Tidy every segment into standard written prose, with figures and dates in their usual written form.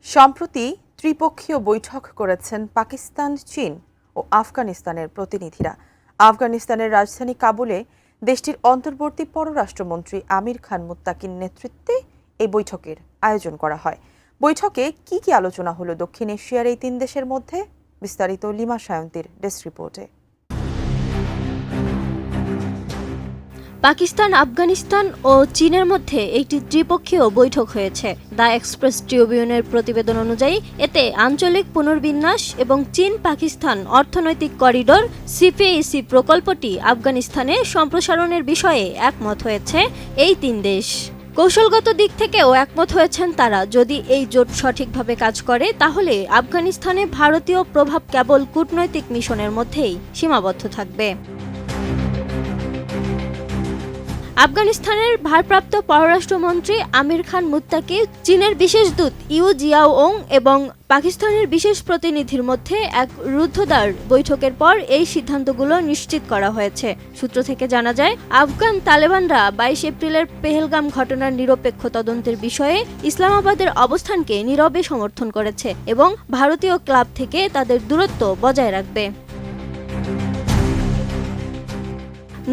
সম্প্রতি ত্রিপক্ষীয় বৈঠক করেছেন পাকিস্তান, চীন ও আফগানিস্তানের প্রতিনিধিরা। আফগানিস্তানের রাজধানী কাবুলে দেশটির অন্তর্বর্তী পররাষ্ট্রমন্ত্রী আমির খান মুত্তাকির নেতৃত্বে এই বৈঠকের আয়োজন করা হয়। বৈঠকে কি কি আলোচনা হলো দক্ষিণ এশিয়ার এই তিন দেশের মধ্যে? বিস্তারিত লিমা সায়ন্তীর ডেস্ক রিপোর্টে। পাকিস্তান, আফগানিস্তান ও চীনের মধ্যে একটি ত্রিপক্ষীয় বৈঠক হয়েছে। দ্য এক্সপ্রেস ট্রিবিউনের প্রতিবেদন অনুযায়ী এতে আঞ্চলিক পুনর্বিন্যাস এবং চীন-পাকিস্তান অর্থনৈতিক করিডোর সিপিএসি প্রকল্পটি আফগানিস্তানে সম্প্রসারণের বিষয়ে একমত হয়েছে এই তিন দেশ। কৌশলগত দিক থেকেও একমত হয়েছেন তারা। যদি এই জোট সঠিকভাবে কাজ করে তাহলে আফগানিস্তানে ভারতীয় প্রভাব কেবল কূটনৈতিক মিশনের মধ্যেই সীমাবদ্ধ থাকবে। আফগানিস্তানের ভারপ্রাপ্ত পররাষ্ট্রমন্ত্রী আমির খান মুত্তাকি, চীনের বিশেষ দূত ইউ জিয়াওং এবং পাকিস্তানের বিশেষ প্রতিনিধির মধ্যে এক রুদ্ধদ্বার বৈঠকের পর এই সিদ্ধান্তগুলো নিশ্চিত করা হয়েছে। সূত্র থেকে জানা যায়, আফগান তালেবানরা 22 এপ্রিলের পেহেলগাম ঘটনার নিরপেক্ষ তদন্তের বিষয়ে ইসলামাবাদের অবস্থানকে নীরবে সমর্থন করেছে এবং ভারতীয় ক্লাব থেকে তাদের দূরত্ব বজায় রাখবে।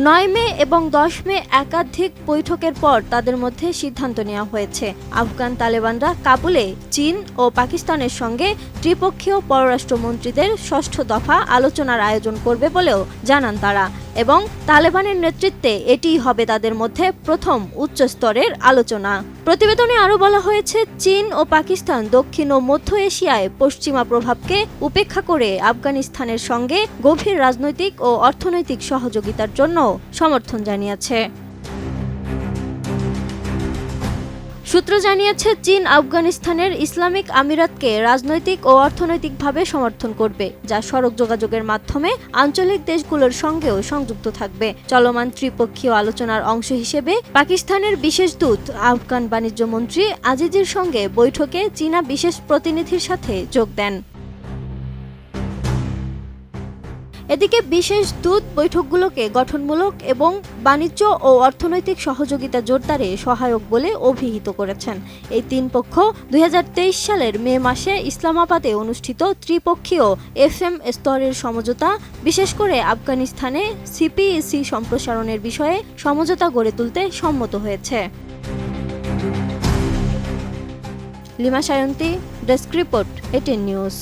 9 মে এবং 10 মে একাধিক বৈঠকের পর তাদের মধ্যে সিদ্ধান্ত নেওয়া হয়েছে। আফগান তালেবানরা কাবুলে চীন ও পাকিস্তানের সঙ্গে ত্রিপক্ষীয় পররাষ্ট্রমন্ত্রীদের 6ষ্ঠ দফা আলোচনার আয়োজন করবে বলেও জানান তারা, এবং তালেবানের নেতৃত্বে এটিই হবে তাদের মধ্যে প্রথম উচ্চস্তরের আলোচনা। প্রতিবেদনে আরও বলা হয়েছে, চীন ও পাকিস্তান দক্ষিণ ও মধ্য এশিয়ায় পশ্চিমা প্রভাবকে উপেক্ষা করে আফগানিস্তানের সঙ্গে গভীর রাজনৈতিক ও অর্থনৈতিক সহযোগিতার জন্য সমর্থন জানিয়েছে। সূত্র জানিয়েছে, চীন আফগানিস্তানের ইসলামিক আমিরাতকে রাজনৈতিক ও অর্থনৈতিকভাবে সমর্থন করবে, যা সড়ক যোগাযোগের মাধ্যমে আঞ্চলিক দেশগুলোর সঙ্গেও সংযুক্ত থাকবে। চলমান ত্রিপক্ষীয় আলোচনার অংশ হিসেবে পাকিস্তানের বিশেষ দূত আফগান বাণিজ্য মন্ত্রী আজিজের সঙ্গে বৈঠকে চীনা বিশেষ প্রতিনিধির সাথে যোগ দেন। এদিকে বিশেষ দূত বৈঠকগুলোকে গঠনমূলক এবং বাণিজ্য ও অর্থনৈতিক সহযোগিতা জোরদারে সহায়ক বলে অভিহিত করেছেন। এই তিন পক্ষ 2023 সালের মে মাসে ইসলামাবাদে অনুষ্ঠিত ত্রিপক্ষীয় FM স্তরের সমঝোতা, বিশেষ করে আফগানিস্তানে সিপিএসি সম্প্রসারণের বিষয়ে সমঝোতা গড়ে তুলতে সম্মত হয়েছে। Lima Sayanti, desk report, 18 news.